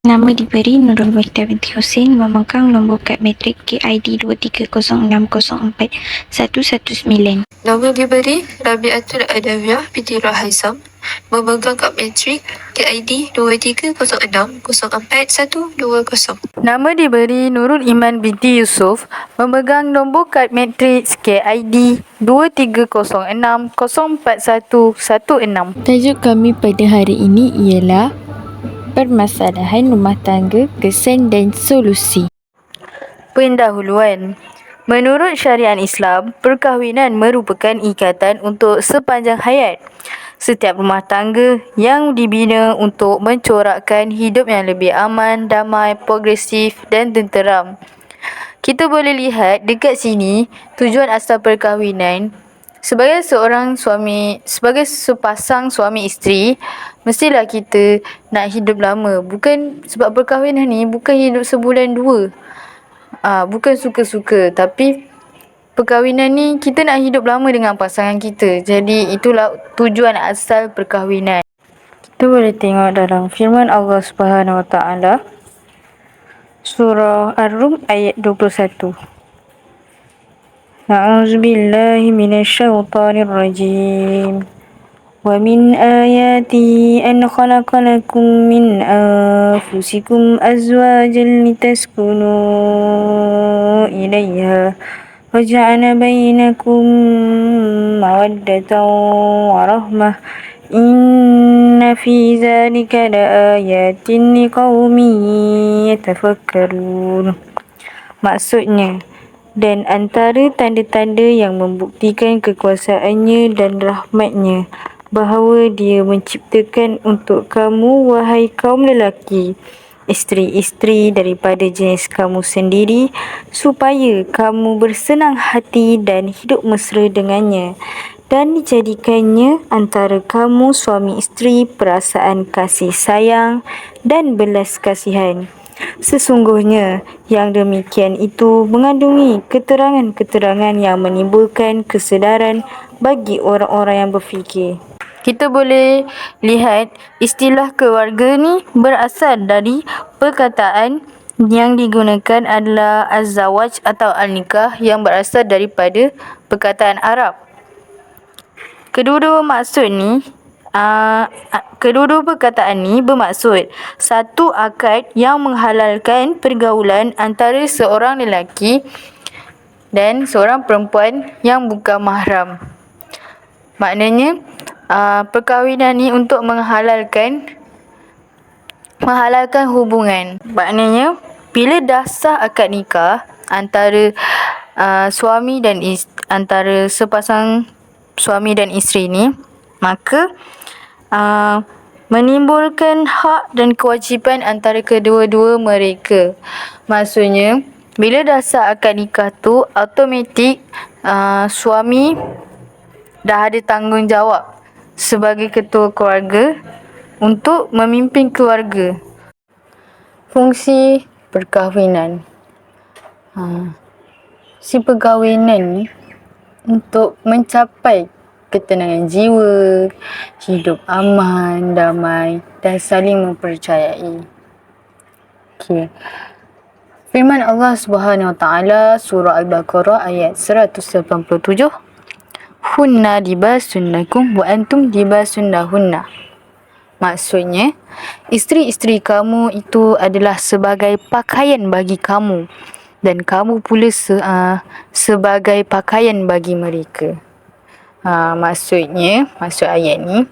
Nama diberi Nurul Wahida binti Hussein, memegang nombor kad matrik KID 2306041119. Nama diberi Rabiatul Adawiyah binti Rahaisam, memegang kad matrik KID 2306041120. Nama diberi Nurul Iman binti Yusuf, memegang nombor kad matriks KID 2306041116. Tajuk kami pada hari ini ialah permasalahan rumah tangga, kesan dan solusi. Pendahuluan. Menurut syariat Islam, perkahwinan merupakan ikatan untuk sepanjang hayat. Setiap rumah tangga yang dibina untuk mencorakkan hidup yang lebih aman, damai, progresif dan tenteram. Kita boleh lihat dekat sini tujuan asal perkahwinan. Sebagai sepasang suami isteri, mestilah kita nak hidup lama. Bukan sebab perkahwinan ni bukan hidup sebulan dua. Bukan suka-suka, tapi perkahwinan ni kita nak hidup lama dengan pasangan kita. Jadi itulah tujuan asal perkahwinan. Kita boleh tengok dalam firman Allah Subhanahu Wa Taala, surah Ar-Rum ayat 21. A'udzubillahi minasyaitonirrajim. Wa min ayati an khalaqa lakum min anfusikum azwajan litaskunu ilayha wa ja'ala bainakum mawaddatan wa rahmah. Inna fi zalika laayatin liqaumin yatafakkarun. Maksudnya, dan antara tanda-tanda yang membuktikan kekuasaannya dan rahmatnya, bahawa dia menciptakan untuk kamu, wahai kaum lelaki, isteri-isteri daripada jenis kamu sendiri, supaya kamu bersenang hati dan hidup mesra dengannya, dan dijadikannya antara kamu suami isteri perasaan kasih sayang dan belas kasihan. Sesungguhnya yang demikian itu mengandungi keterangan-keterangan yang menimbulkan kesedaran bagi orang-orang yang berfikir. Kita boleh lihat istilah keluarga ni berasal dari perkataan yang digunakan adalah az-zawaj atau al-nikah, yang berasal daripada perkataan Arab. Kedua-dua perkataan ni bermaksud satu akad yang menghalalkan pergaulan antara seorang lelaki dan seorang perempuan yang bukan mahram. Maknanya perkahwinan ni untuk menghalalkan hubungan. Maknanya bila dah sah akad nikah antara antara sepasang suami dan isteri ni, maka menimbulkan hak dan kewajipan antara kedua-dua mereka. Maksudnya, bila dah sah akad nikah tu, automatik suami dah ada tanggungjawab sebagai ketua keluarga untuk memimpin keluarga. Fungsi perkahwinan. Si perkahwinan ni untuk mencapai ketenangan jiwa, hidup aman, damai dan saling mempercayai. Firman Allah Subhanahu Wa Taala surah Al-Baqarah ayat 187. Hunna libasun lakum wa antum libasun lahunna. Maksudnya, isteri-isteri kamu itu adalah sebagai pakaian bagi kamu, dan kamu pula sebagai pakaian bagi mereka. Maksud ayat ni,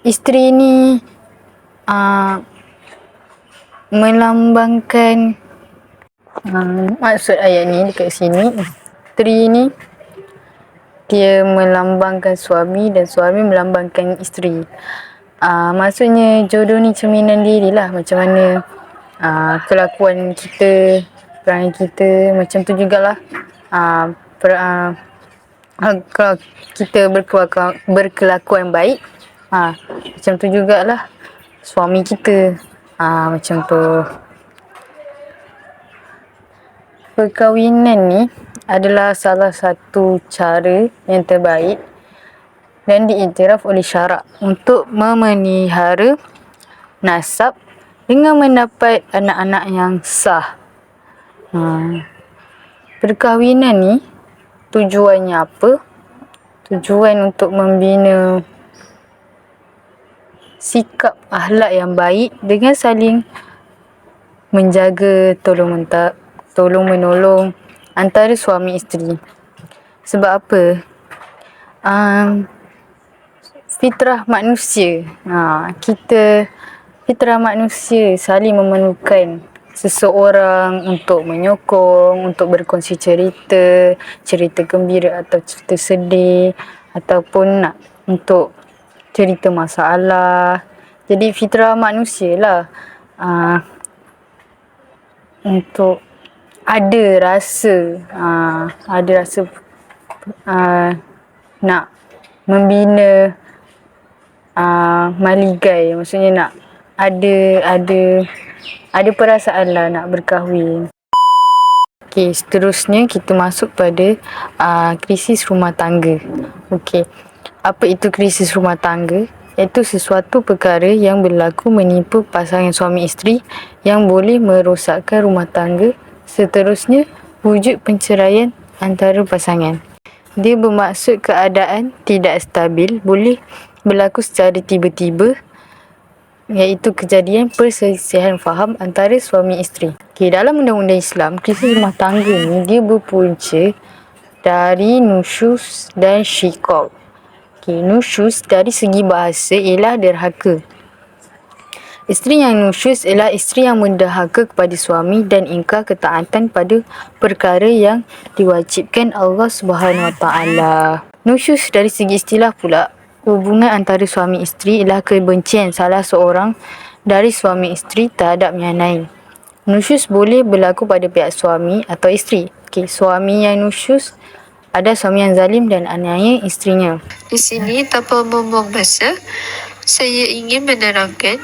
isteri ni melambangkan, maksud ayat ni dekat sini, isteri ni dia melambangkan suami dan suami melambangkan isteri. Maksudnya jodoh ni cerminan diri lah, macam mana kelakuan kita, perangai kita, macam tu jugalah kalau kita berkelakuan baik, macam tu jugalah suami kita, macam tu. Perkahwinan ni adalah salah satu cara yang terbaik dan diiktiraf oleh syarak untuk memelihara nasab dengan mendapat anak-anak yang sah. Perkahwinan ni tujuannya apa? Tujuan untuk membina sikap akhlak yang baik dengan saling menjaga, tolong-menolong antara suami isteri. Sebab apa? Fitrah manusia. Fitrah manusia saling memerlukan seseorang untuk menyokong, untuk berkongsi cerita gembira atau cerita sedih, ataupun nak untuk cerita masalah. Jadi fitrah manusia lah untuk ada rasa nak membina maligai, maksudnya nak ada perasaan lah nak berkahwin. Okey, seterusnya kita masuk pada krisis rumah tangga. Okey, apa itu krisis rumah tangga? Iaitu sesuatu perkara yang berlaku menimpa pasangan suami isteri yang boleh merosakkan rumah tangga. Seterusnya, wujud perceraian antara pasangan. Dia bermaksud keadaan tidak stabil, boleh berlaku secara tiba-tiba, iaitu kejadian perselisihan faham antara suami isteri. Okay, dalam undang-undang Islam, krisis rumah tangga ni dia berpunca dari nusyuz dan syiqaq. Okay, nusyuz dari segi bahasa ialah derhaka. Isteri yang nusyuz ialah isteri yang mendahaka kepada suami dan ingkar ketaatan pada perkara yang diwajibkan Allah Subhanahu Wa Taala. Nusyuz dari segi istilah pula, hubungan antara suami isteri ialah kebencian salah seorang dari suami isteri terhadap yang lain. Nusyuz boleh berlaku pada pihak suami atau isteri. Okay, suami yang nusyuz ada suami yang zalim dan aniaya isterinya. Di sini, tanpa membuang masa, saya ingin menerangkan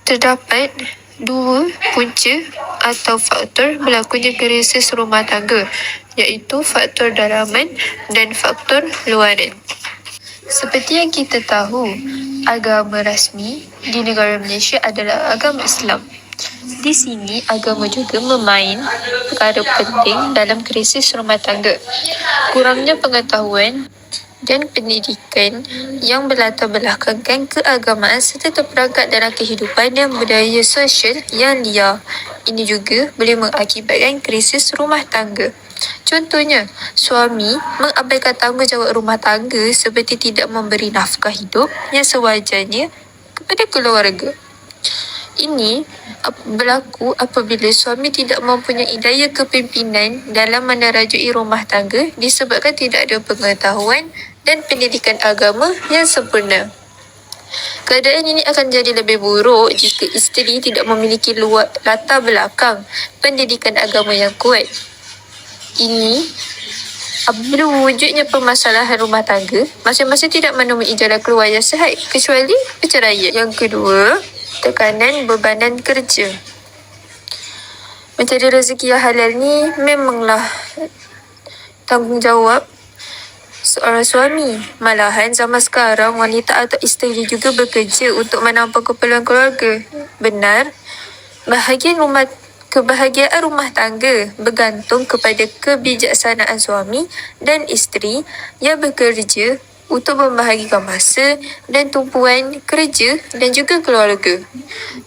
terdapat dua punca atau faktor berlakunya krisis rumah tangga, iaitu faktor dalaman dan faktor luaran. Seperti yang kita tahu, agama rasmi di negara Malaysia adalah agama Islam. Di sini, agama juga memain perkara penting dalam krisis rumah tangga. Kurangnya pengetahuan dan pendidikan yang berlatar belakangkan keagamaan serta terperangkap dalam kehidupan dan budaya sosial yang liar. Ini juga boleh mengakibatkan krisis rumah tangga. Contohnya, suami mengabaikan tanggungjawab rumah tangga seperti tidak memberi nafkah hidup yang sewajarnya kepada keluarga. Ini berlaku apabila suami tidak mempunyai daya kepimpinan dalam menerajui rumah tangga disebabkan tidak ada pengetahuan dan pendidikan agama yang sempurna. Keadaan ini akan jadi lebih buruk jika isteri tidak memiliki latar belakang pendidikan agama yang kuat. Ini apabila wujudnya permasalahan rumah tangga, masing-masing tidak menemui jalan keluar yang sihat kecuali perceraian. Yang kedua, tekanan bebanan kerja. Mencari rezeki yang halal ni memanglah tanggungjawab seorang suami. Malahan zaman sekarang wanita atau isteri juga bekerja untuk menampung keperluan keluarga. Benar, kebahagiaan rumah tangga bergantung kepada kebijaksanaan suami dan isteri yang bekerja untuk membahagikan masa dan tumpuan kerja dan juga keluarga.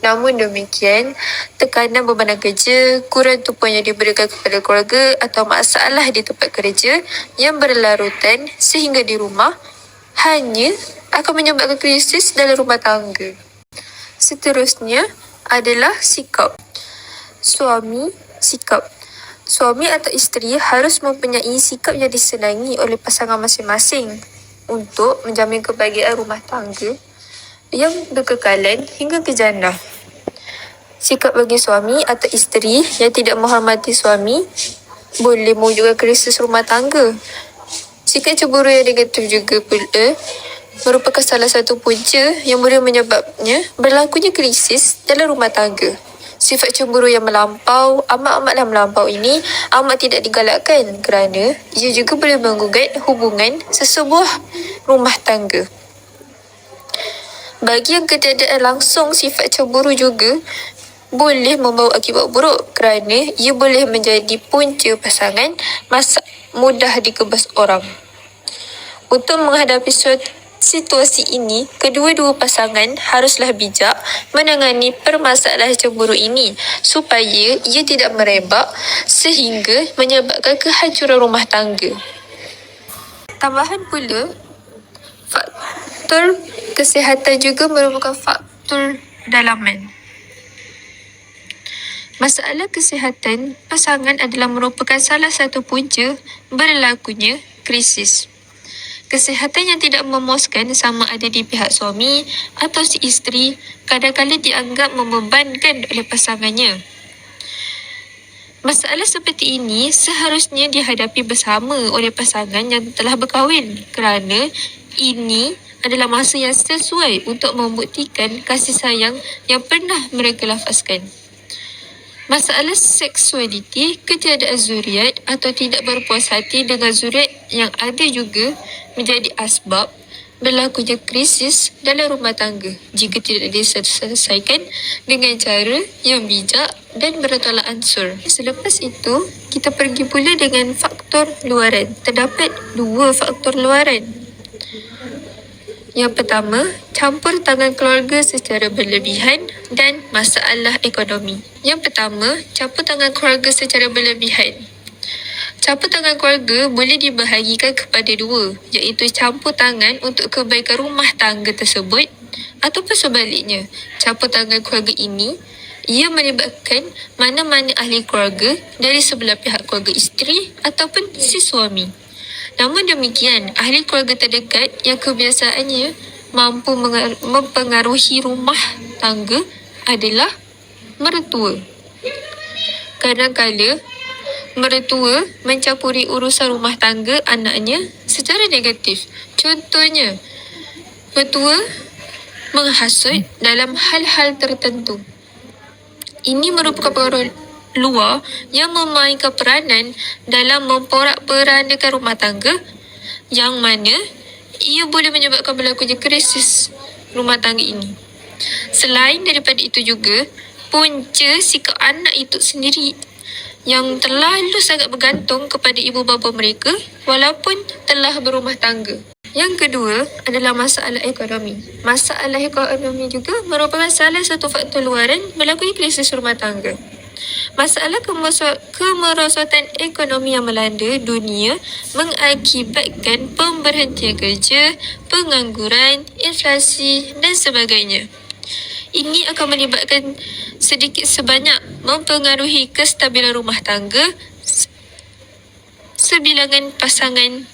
Namun demikian, tekanan bebanan kerja, kurang tumpuan yang diberikan kepada keluarga atau masalah di tempat kerja yang berlarutan sehingga di rumah hanya akan menyebabkan krisis dalam rumah tangga. Seterusnya adalah sikap. Suami atau isteri harus mempunyai sikap yang disenangi oleh pasangan masing-masing untuk menjamin kebahagiaan rumah tangga yang berkekalan hingga ke jannah. Sikap bagi suami atau isteri yang tidak menghormati suami boleh mewujudkan krisis rumah tangga. Sikap cemburu yang negatif juga pula merupakan salah satu punca yang boleh menyebabnya berlakunya krisis dalam rumah tangga. Sifat cemburu yang melampau, amat-amatlah melampau ini amat tidak digalakkan kerana ia juga boleh menggugat hubungan sesebuah rumah tangga. Bagi yang ketiadaan langsung sifat cemburu juga boleh membawa akibat buruk kerana ia boleh menjadi punca pasangan mudah dikebas orang. Untuk menghadapi situasi ini, kedua-dua pasangan haruslah bijak menangani permasalahan cemburu ini supaya ia tidak merebak sehingga menyebabkan kehancuran rumah tangga. Tambahan pula, faktor kesihatan juga merupakan faktor dalaman. Masalah kesihatan pasangan adalah merupakan salah satu punca berlakunya krisis. Kesihatan yang tidak memuaskan sama ada di pihak suami atau si isteri kadang-kadang dianggap membebankan oleh pasangannya. Masalah seperti ini seharusnya dihadapi bersama oleh pasangan yang telah berkahwin kerana ini adalah masa yang sesuai untuk membuktikan kasih sayang yang pernah mereka lafazkan. Masalah seksualiti, ketiadaan zuriat atau tidak berpuas hati dengan zuriat yang ada juga menjadi asbab berlakunya krisis dalam rumah tangga jika tidak diselesaikan dengan cara yang bijak dan bertolak ansur. Selepas itu, kita pergi pula dengan faktor luaran. Terdapat 2 faktor luaran. Yang pertama, campur tangan keluarga secara berlebihan dan masalah ekonomi. Yang pertama, campur tangan keluarga secara berlebihan. Campur tangan keluarga boleh dibahagikan kepada 2, iaitu campur tangan untuk kebaikan rumah tangga tersebut ataupun sebaliknya. Campur tangan keluarga ini, ia melibatkan mana-mana ahli keluarga dari sebelah pihak keluarga isteri ataupun si suami. Namun demikian, ahli keluarga terdekat yang kebiasaannya mampu mempengaruhi rumah tangga adalah mertua. Kadang-kala, mertua mencampuri urusan rumah tangga anaknya secara negatif. Contohnya, mertua menghasut dalam hal-hal tertentu. Ini merupakan pengaruh luar yang memainkan peranan dalam memporak-porandakan rumah tangga yang mana ia boleh menyebabkan berlakunya krisis rumah tangga ini. Selain daripada itu juga, punca sikap anak itu sendiri yang terlalu sangat bergantung kepada ibu bapa mereka walaupun telah berumah tangga. Yang kedua adalah masalah ekonomi. Masalah ekonomi juga merupakan salah satu faktor luaran berlakunya krisis rumah tangga. Masalah kemerosotan ekonomi yang melanda dunia mengakibatkan pemberhentian kerja, pengangguran, inflasi dan sebagainya. Ini akan melibatkan sedikit sebanyak mempengaruhi kestabilan rumah tangga sebilangan pasangan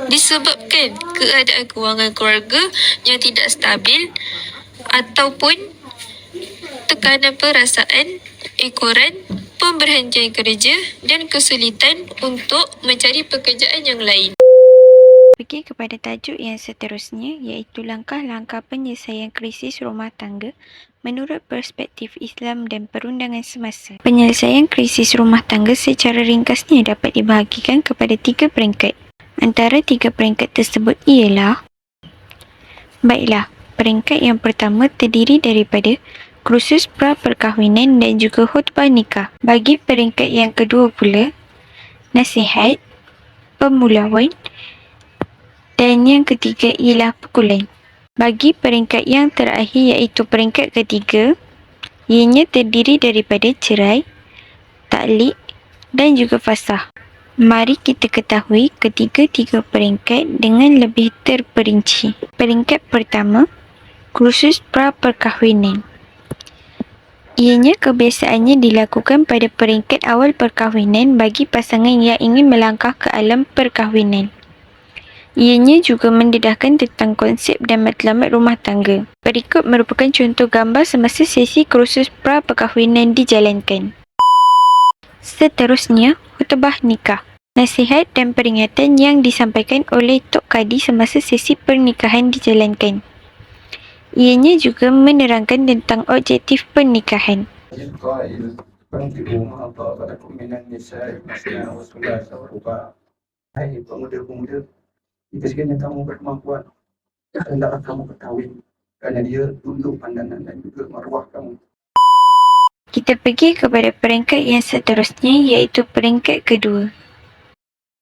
disebabkan keadaan kewangan keluarga yang tidak stabil ataupun tekanan perasaan, ekoran, pemberhentian kerja dan kesulitan untuk mencari pekerjaan yang lain. Pergi kepada tajuk yang seterusnya iaitu langkah-langkah penyelesaian krisis rumah tangga menurut perspektif Islam dan perundangan semasa. Penyelesaian krisis rumah tangga secara ringkasnya dapat dibahagikan kepada 3 peringkat. Antara 3 peringkat tersebut ialah: baiklah, peringkat yang pertama terdiri daripada kursus pra-perkahwinan dan juga khutbah nikah. Bagi peringkat yang kedua pula, nasihat, pemulauan dan yang ketiga ialah pukulan. Bagi peringkat yang terakhir iaitu peringkat ketiga, ianya terdiri daripada cerai, taklik dan juga fasakh. Mari kita ketahui ketiga-tiga peringkat dengan lebih terperinci. Peringkat pertama, kursus pra-perkahwinan. Ianya kebiasaannya dilakukan pada peringkat awal perkahwinan bagi pasangan yang ingin melangkah ke alam perkahwinan. Ianya juga mendedahkan tentang konsep dan matlamat rumah tangga. Berikut merupakan contoh gambar semasa sesi kursus pra-perkahwinan dijalankan. Seterusnya, khutbah nikah. Nasihat dan peringatan yang disampaikan oleh Tok Kadi semasa sesi pernikahan dijalankan. Ianya juga menerangkan tentang objektif pernikahan. القائل فانكحوا ما طاب لكم من النساء مثنى وثلاث ورباع. Hai pemuda-pemuda, jika sekiranya kamu berkemampuan, hendaklah kamu berkahwin, kerana dia tunduk pandangan dan juga maruah kamu. Kita pergi kepada peringkat yang seterusnya, iaitu peringkat kedua.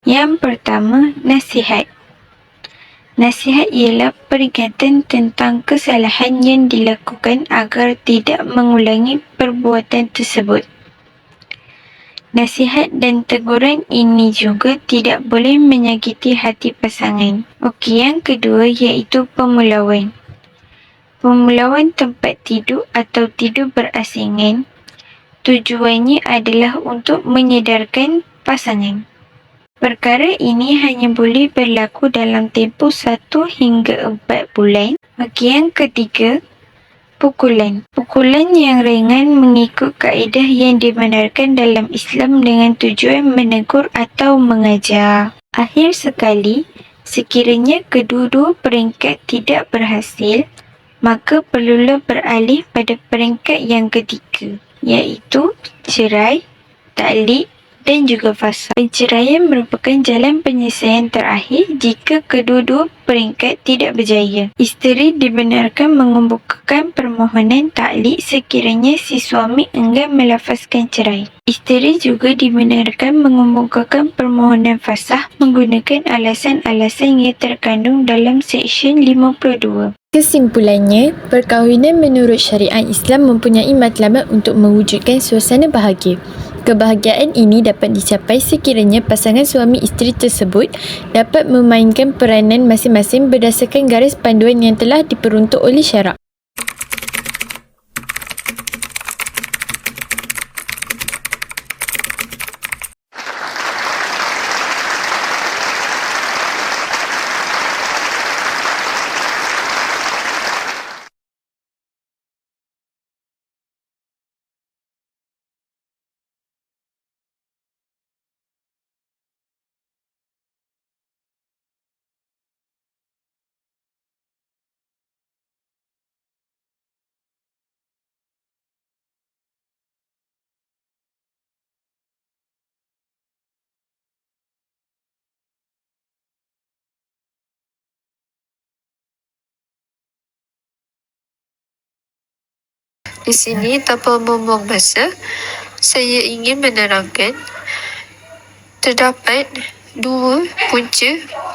Yang pertama, nasihat. Nasihat ialah peringatan tentang kesalahan yang dilakukan agar tidak mengulangi perbuatan tersebut. Nasihat dan teguran ini juga tidak boleh menyakiti hati pasangan. Okey, yang kedua iaitu pemulauan. Pemulauan tempat tidur atau tidur berasingan, tujuannya adalah untuk menyedarkan pasangan. Perkara ini hanya boleh berlaku dalam tempoh 1 hingga 4 bulan. Okey, yang ketiga, pukulan. Pukulan yang ringan mengikut kaedah yang dibenarkan dalam Islam dengan tujuan menegur atau mengajar. Akhir sekali, sekiranya kedua-dua peringkat tidak berhasil, maka perlulah beralih pada peringkat yang ketiga, iaitu cerai, taklik dan juga fasakh. Perceraian merupakan jalan penyelesaian terakhir jika kedua-dua peringkat tidak berjaya. Isteri dibenarkan mengemukakan permohonan taklik sekiranya si suami enggan melafazkan cerai. Isteri juga dibenarkan mengemukakan permohonan fasakh menggunakan alasan-alasan yang terkandung dalam Seksyen 52. Kesimpulannya, perkahwinan menurut syariat Islam mempunyai matlamat untuk mewujudkan suasana bahagia. Kebahagiaan ini dapat dicapai sekiranya pasangan suami isteri tersebut dapat memainkan peranan masing-masing berdasarkan garis panduan yang telah diperuntuk oleh syarak. Di sini tanpa membuang masa, saya ingin menerangkan terdapat dua punca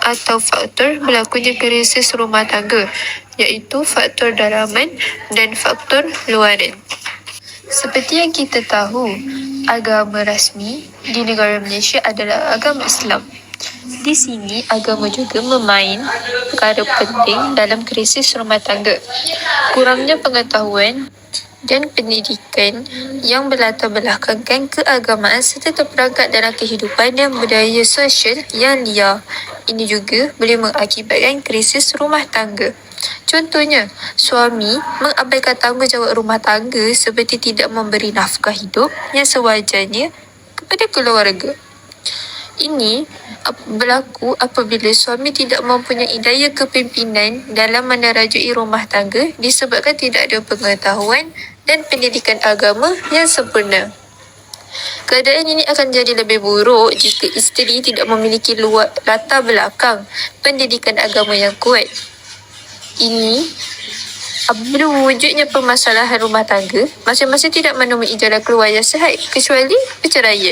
atau faktor berlakunya krisis rumah tangga, iaitu faktor dalaman dan faktor luaran. Seperti yang kita tahu, agama rasmi di negara Malaysia adalah agama Islam. Di sini, agama juga memain perkara penting dalam krisis rumah tangga. Kurangnya pengetahuan dan pendidikan yang berlatar belakangkan keagamaan serta terperangkap dalam kehidupan dan budaya sosial yang liar. Ini juga boleh mengakibatkan krisis rumah tangga. Contohnya, suami mengabaikan tanggungjawab rumah tangga seperti tidak memberi nafkah hidup yang sewajarnya kepada keluarga. Ini berlaku apabila suami tidak mempunyai daya kepimpinan dalam menerajui rumah tangga disebabkan tidak ada pengetahuan dan pendidikan agama yang sempurna. Keadaan ini akan jadi lebih buruk jika isteri tidak memiliki latar belakang pendidikan agama yang kuat. Ini apabila wujudnya permasalahan rumah tangga, masing-masing tidak menemui jalan keluar yang sihat kecuali perceraian.